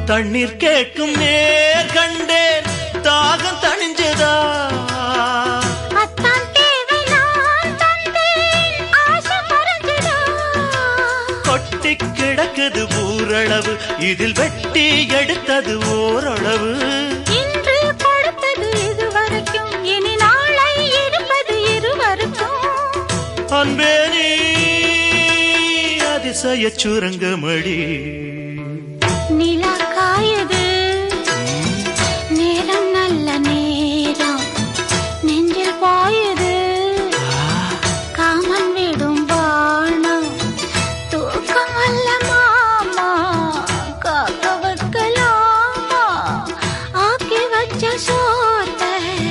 தண்ணீர் கேட்கும் நேர் கண்டேன் தாகம் தணிஞ்சதா கொட்டி கிடக்குது ஊரளவு இதில் வெட்டி எடுத்தது ஓரளவு இன்று கொடுத்தது இதுவரைக்கும் இனி நாளை எடுப்பது இருவருக்கும் அன்பே நீ அதிசய சுரங்கமடி நில